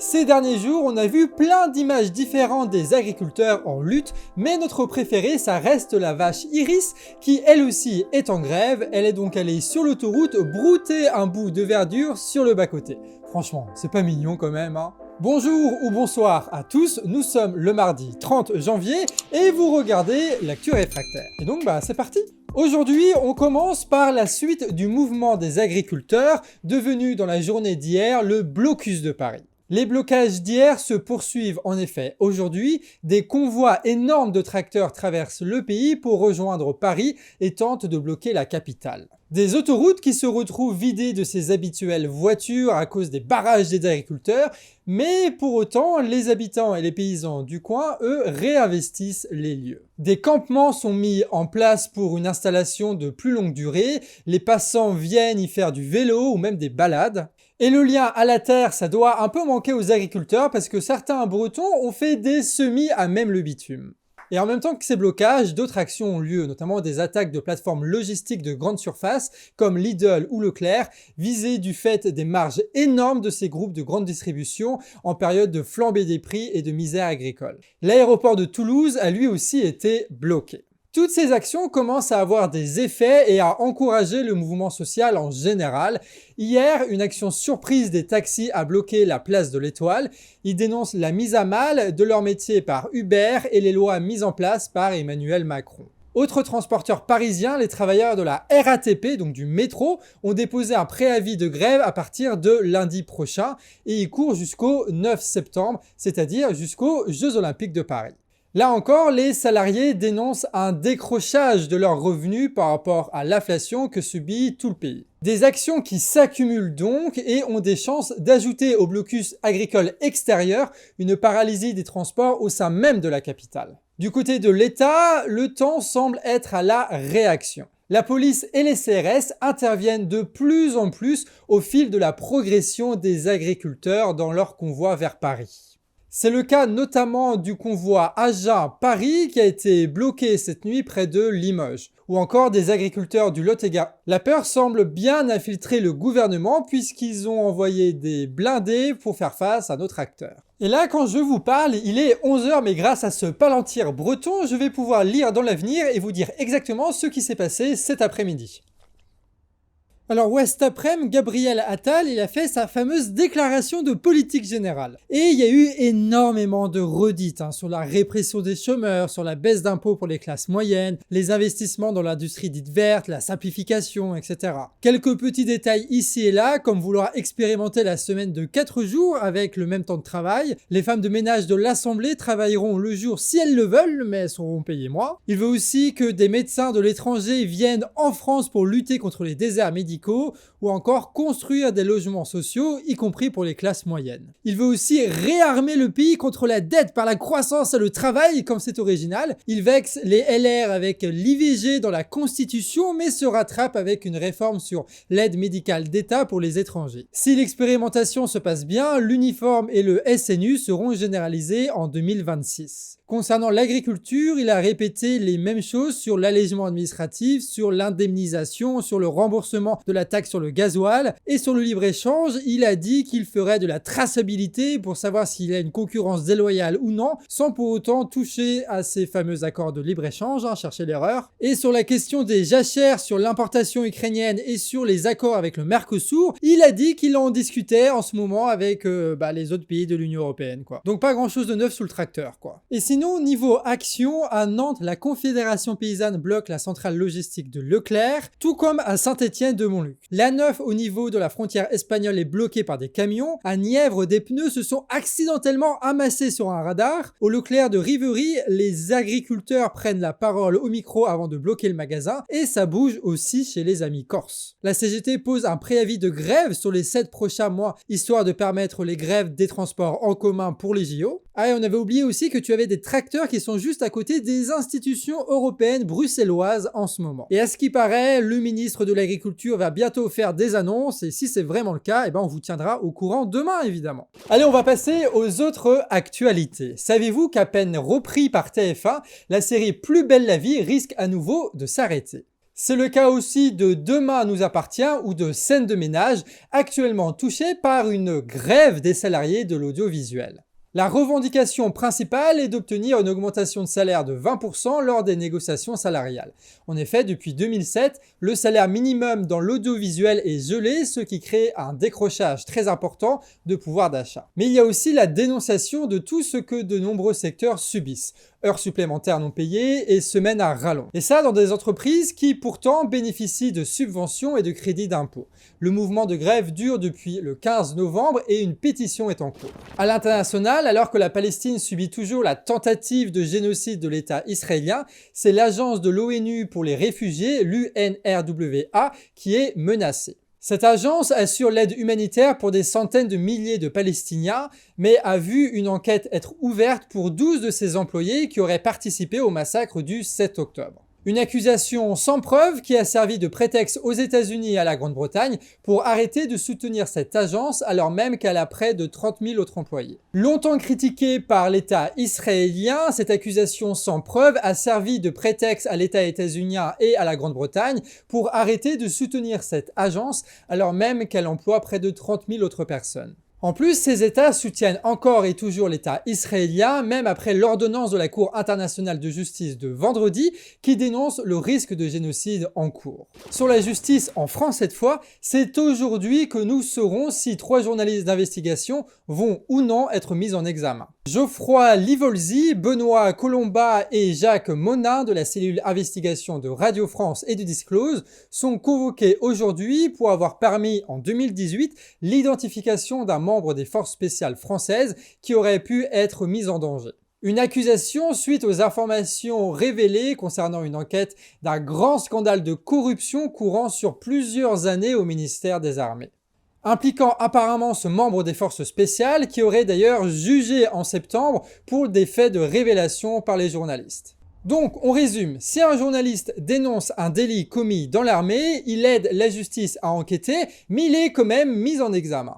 Ces derniers jours, on a vu plein d'images différentes des agriculteurs en lutte, mais notre préférée, ça reste la vache Iris, qui elle aussi est en grève. Elle est donc allée sur l'autoroute brouter un bout de verdure sur le bas-côté. Franchement, c'est pas mignon quand même, hein. Bonjour ou bonsoir à tous, nous sommes le mardi 30 janvier et vous regardez l'actu réfractaire. Et donc c'est parti. Aujourd'hui, on commence par la suite du mouvement des agriculteurs, devenu dans la journée d'hier le blocus de Paris. Les blocages d'hier se poursuivent en effet aujourd'hui. Des convois énormes de tracteurs traversent le pays pour rejoindre Paris et tentent de bloquer la capitale. Des autoroutes qui se retrouvent vidées de ses habituelles voitures à cause des barrages des agriculteurs, mais pour autant, les habitants et les paysans du coin, eux, réinvestissent les lieux. Des campements sont mis en place pour une installation de plus longue durée, les passants viennent y faire du vélo ou même des balades. Et le lien à la terre, ça doit un peu manquer aux agriculteurs parce que certains Bretons ont fait des semis à même le bitume. Et en même temps que ces blocages, d'autres actions ont lieu, notamment des attaques de plateformes logistiques de grande surface comme Lidl ou Leclerc, visées du fait des marges énormes de ces groupes de grande distribution en période de flambée des prix et de misère agricole. L'aéroport de Toulouse a lui aussi été bloqué. Toutes ces actions commencent à avoir des effets et à encourager le mouvement social en général. Hier, une action surprise des taxis a bloqué la place de l'Étoile. Ils dénoncent la mise à mal de leur métier par Uber et les lois mises en place par Emmanuel Macron. Autres transporteurs parisiens, les travailleurs de la RATP, donc du métro, ont déposé un préavis de grève à partir de lundi prochain et il court jusqu'au 9 septembre, c'est-à-dire jusqu'aux Jeux Olympiques de Paris. Là encore, les salariés dénoncent un décrochage de leurs revenus par rapport à l'inflation que subit tout le pays. Des actions qui s'accumulent donc et ont des chances d'ajouter au blocus agricole extérieur une paralysie des transports au sein même de la capitale. Du côté de l'État, le temps semble être à la réaction. La police et les CRS interviennent de plus en plus au fil de la progression des agriculteurs dans leur convoi vers Paris. C'est le cas notamment du convoi Agen-Paris qui a été bloqué cette nuit près de Limoges, ou encore des agriculteurs du Lot-et-Garonne. La peur semble bien infiltrer le gouvernement puisqu'ils ont envoyé des blindés pour faire face à notre acteur. Et là, quand je vous parle, il est 11h, mais grâce à ce palantir breton, je vais pouvoir lire dans l'avenir et vous dire exactement ce qui s'est passé cet après-midi. Alors ouais, cet après-midi, Gabriel Attal, il a fait sa fameuse déclaration de politique générale. Et il y a eu énormément de redites sur la répression des chômeurs, sur la baisse d'impôts pour les classes moyennes, les investissements dans l'industrie dite verte, la simplification, etc. Quelques petits détails ici et là, comme vouloir expérimenter la semaine de 4 jours avec le même temps de travail. Les femmes de ménage de l'Assemblée travailleront le jour si elles le veulent, mais elles seront payées moins. Il veut aussi que des médecins de l'étranger viennent en France pour lutter contre les déserts médicaux ou encore construire des logements sociaux, y compris pour les classes moyennes. Il veut aussi réarmer le pays contre la dette par la croissance et le travail, comme c'est original. Il vexe les LR avec l'IVG dans la Constitution, mais se rattrape avec une réforme sur l'aide médicale d'État pour les étrangers. Si l'expérimentation se passe bien, l'uniforme et le SNU seront généralisés en 2026. Concernant l'agriculture, il a répété les mêmes choses sur l'allègement administratif, sur l'indemnisation, sur le remboursement de la taxe sur le gasoil et sur le libre-échange. Il a dit qu'il ferait de la traçabilité pour savoir s'il y a une concurrence déloyale ou non, sans pour autant toucher à ces fameux accords de libre-échange, chercher l'erreur. Et sur la question des jachères, sur l'importation ukrainienne et sur les accords avec le Mercosur, il a dit qu'il en discutait en ce moment avec les autres pays de l'Union européenne, quoi. Donc pas grand chose de neuf sous le tracteur, quoi. Et sinon, niveau action, à Nantes, la Confédération paysanne bloque la centrale logistique de Leclerc, tout comme à Saint-Étienne-de-Montluc. L'A9 au niveau de la frontière espagnole est bloquée par des camions. À Nièvre, des pneus se sont accidentellement amassés sur un radar. Au Leclerc de Rivery, les agriculteurs prennent la parole au micro avant de bloquer le magasin et ça bouge aussi chez les amis corses. La CGT pose un préavis de grève sur les 7 prochains mois, histoire de permettre les grèves des transports en commun pour les JO. Ah, et on avait oublié aussi que tu avais des tracteurs qui sont juste à côté des institutions européennes bruxelloises en ce moment. Et à ce qui paraît, le ministre de l'Agriculture va bientôt faire des annonces et si c'est vraiment le cas, on vous tiendra au courant demain évidemment. Allez, on va passer aux autres actualités. Savez-vous qu'à peine repris par TF1, la série Plus belle la vie risque à nouveau de s'arrêter ? C'est le cas aussi de Demain nous appartient ou de Scène de ménage, actuellement touchés par une grève des salariés de l'audiovisuel. La revendication principale est d'obtenir une augmentation de salaire de 20% lors des négociations salariales. En effet, depuis 2007, le salaire minimum dans l'audiovisuel est gelé, ce qui crée un décrochage très important de pouvoir d'achat. Mais il y a aussi la dénonciation de tout ce que de nombreux secteurs subissent. Heures supplémentaires non payées et semaines à rallonge. Et ça dans des entreprises qui pourtant bénéficient de subventions et de crédits d'impôt. Le mouvement de grève dure depuis le 15 novembre et une pétition est en cours. À l'international, alors que la Palestine subit toujours la tentative de génocide de l'État israélien, c'est l'agence de l'ONU pour les réfugiés, l'UNRWA, qui est menacée. Cette agence assure l'aide humanitaire pour des centaines de milliers de Palestiniens, mais a vu une enquête être ouverte pour 12 de ses employés qui auraient participé au massacre du 7 octobre. Une accusation sans preuve qui a servi de prétexte aux États-Unis et à la Grande-Bretagne pour arrêter de soutenir cette agence alors même qu'elle a près de 30 000 autres employés. Longtemps critiquée par l'État israélien, cette accusation sans preuve a servi de prétexte à l'État états-unien et à la Grande-Bretagne pour arrêter de soutenir cette agence alors même qu'elle emploie près de 30 000 autres personnes. En plus, ces États soutiennent encore et toujours l'État israélien, même après l'ordonnance de la Cour internationale de justice de vendredi, qui dénonce le risque de génocide en cours. Sur la justice en France cette fois, c'est aujourd'hui que nous saurons si 3 journalistes d'investigation vont ou non être mis en examen. Geoffroy Livolzy, Benoît Colomba et Jacques Monin de la cellule investigation de Radio France et de Disclose sont convoqués aujourd'hui pour avoir permis en 2018 l'identification d'un membre des forces spéciales françaises qui aurait pu être mis en danger. Une accusation suite aux informations révélées concernant une enquête d'un grand scandale de corruption courant sur plusieurs années au ministère des Armées, impliquant apparemment ce membre des forces spéciales qui aurait d'ailleurs jugé en septembre pour des faits de révélation par les journalistes. Donc, on résume, si un journaliste dénonce un délit commis dans l'armée, il aide la justice à enquêter, mais il est quand même mis en examen.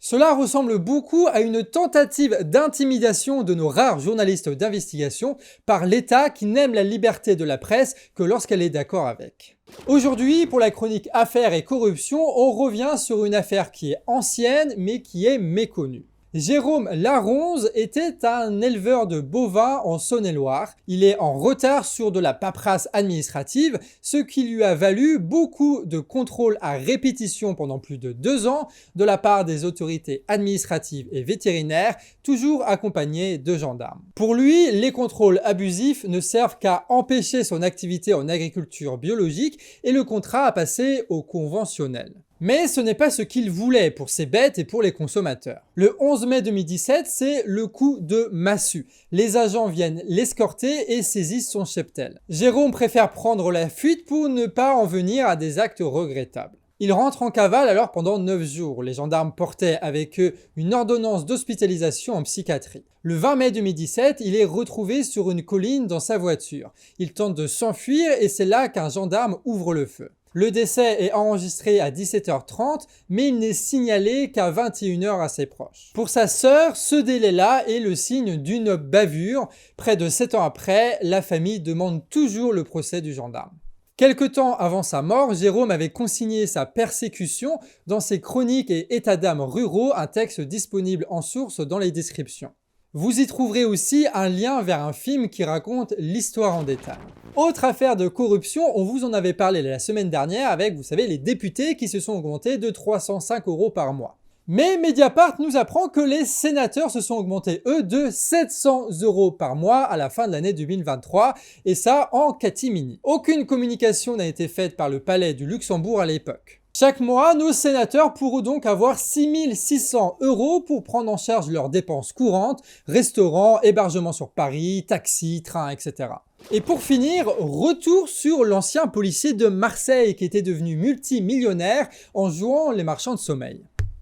Cela ressemble beaucoup à une tentative d'intimidation de nos rares journalistes d'investigation par l'État qui n'aime la liberté de la presse que lorsqu'elle est d'accord avec. Aujourd'hui, pour la chronique Affaires et corruption, on revient sur une affaire qui est ancienne mais qui est méconnue. Jérôme Laronze était un éleveur de bovins en Saône-et-Loire. Il est en retard sur de la paperasse administrative, ce qui lui a valu beaucoup de contrôles à répétition pendant plus de 2 ans de la part des autorités administratives et vétérinaires, toujours accompagnés de gendarmes. Pour lui, les contrôles abusifs ne servent qu'à empêcher son activité en agriculture biologique et le contrat a passé au conventionnel. Mais ce n'est pas ce qu'il voulait pour ses bêtes et pour les consommateurs. Le 11 mai 2017, c'est le coup de massue. Les agents viennent l'escorter et saisissent son cheptel. Jérôme préfère prendre la fuite pour ne pas en venir à des actes regrettables. Il rentre en cavale alors pendant 9 jours. Les gendarmes portaient avec eux une ordonnance d'hospitalisation en psychiatrie. Le 20 mai 2017, il est retrouvé sur une colline dans sa voiture. Il tente de s'enfuir et c'est là qu'un gendarme ouvre le feu. Le décès est enregistré à 17h30, mais il n'est signalé qu'à 21h à ses proches. Pour sa sœur, ce délai-là est le signe d'une bavure. Près de 7 ans après, la famille demande toujours le procès du gendarme. Quelque temps avant sa mort, Jérôme avait consigné sa persécution dans ses chroniques et états d'âme ruraux, un texte disponible en source dans les descriptions. Vous y trouverez aussi un lien vers un film qui raconte l'histoire en détail. Autre affaire de corruption, on vous en avait parlé la semaine dernière avec, vous savez, les députés qui se sont augmentés de 305 € par mois. Mais Mediapart nous apprend que les sénateurs se sont augmentés, eux, de 700 € par mois à la fin de l'année 2023, et ça en catimini. Aucune communication n'a été faite par le Palais du Luxembourg à l'époque. Chaque mois, nos sénateurs pourront donc avoir 6 600 € pour prendre en charge leurs dépenses courantes, restaurants, hébergement sur Paris, taxis, trains, etc. Et pour finir, retour sur l'ancien policier de Marseille qui était devenu multimillionnaire en jouant les marchands de sommeil.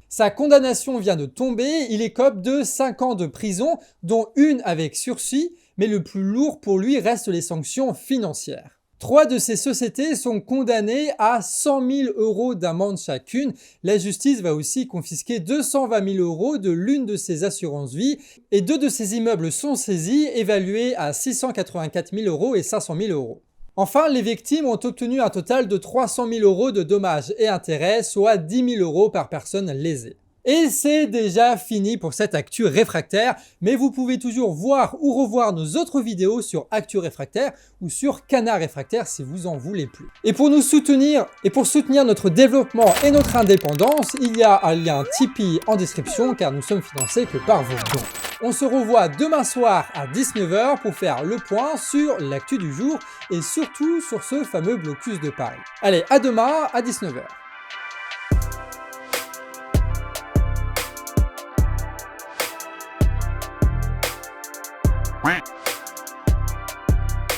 Sa condamnation vient de tomber, il écope de 5 ans de prison, dont une avec sursis, mais le plus lourd pour lui reste les sanctions financières. 3 de ces sociétés sont condamnées à 100 000 € d'amende chacune. La justice va aussi confisquer 220 000 € de l'une de ses assurances-vie et 2 de ses immeubles sont saisis, évalués à 684 000 € et 500 000 €. Enfin, les victimes ont obtenu un total de 300 000 € de dommages et intérêts, soit 10 000 € par personne lésée. Et c'est déjà fini pour cette Actu Réfractaire, mais vous pouvez toujours voir ou revoir nos autres vidéos sur Actu Réfractaire ou sur Canard Réfractaire si vous en voulez plus. Et pour nous soutenir et pour soutenir notre développement et notre indépendance, il y a un lien Tipeee en description car nous sommes financés que par vos dons. On se revoit demain soir à 19 h pour faire le point sur l'actu du jour et surtout sur ce fameux blocus de Paris. Allez, à demain à 19 h.